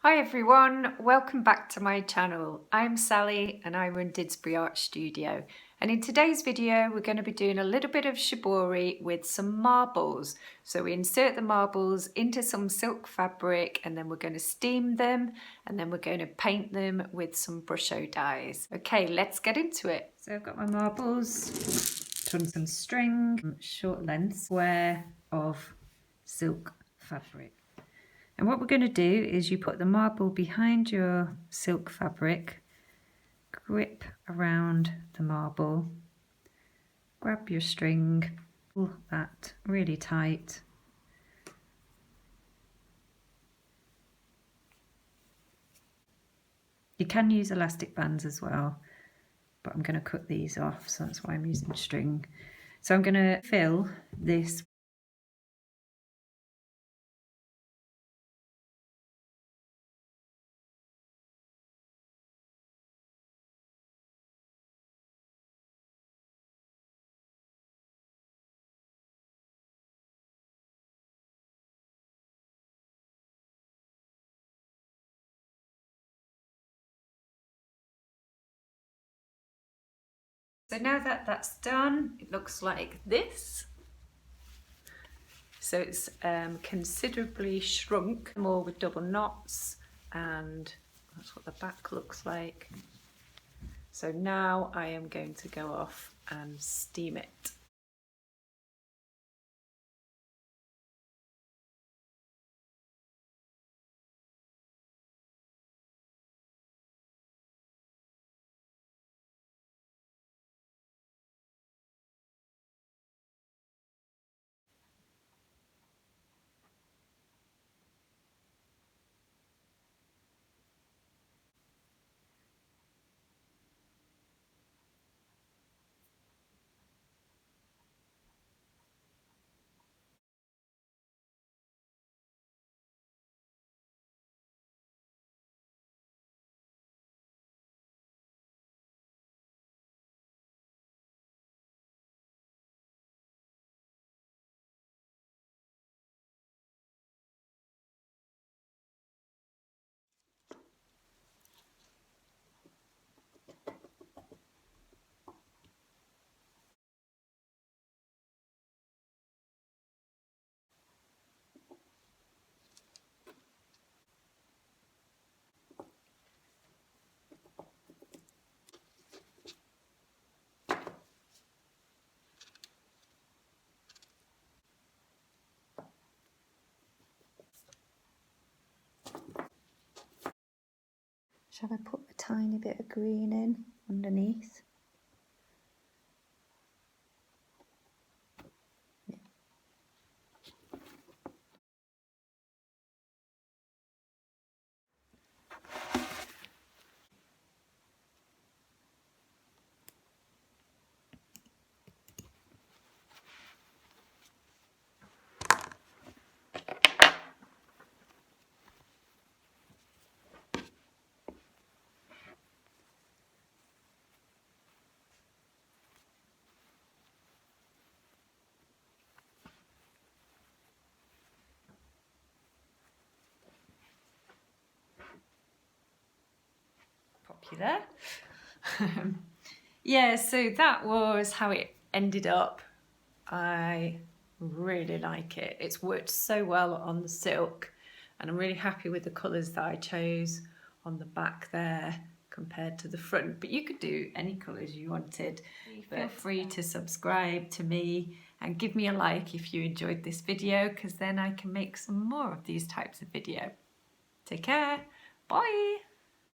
Hi everyone, welcome back to my channel. I'm Sally and I run Didsbury Art Studio, and in today's video we're going to be doing a little bit of shibori with some marbles. So we insert the marbles into some silk fabric and then we're going to steam them and then we're going to paint them with some Brusho dyes. Okay, let's get into it. So I've got my marbles, done some string, short length square of silk fabric. And what we're going to do is you put the marble behind your silk fabric, grip around the marble, grab your string, pull that really tight. You can use elastic bands as well, but I'm going to cut these off, so that's why I'm using string. So I'm going to fill this . So now that that's done, it looks like this. So it's considerably shrunk, more with double knots, and that's what the back looks like. So now I am going to go off and steam it. Shall I put a tiny bit of green in underneath? Pop you there. Yeah, so that was how it ended up. I really like it. It's worked so well on the silk, and I'm really happy with the colours that I chose on the back there compared to the front, but you could do any colours you wanted. Feel free to subscribe to me and give me a like if you enjoyed this video, because then I can make some more of these types of video. Take care, bye.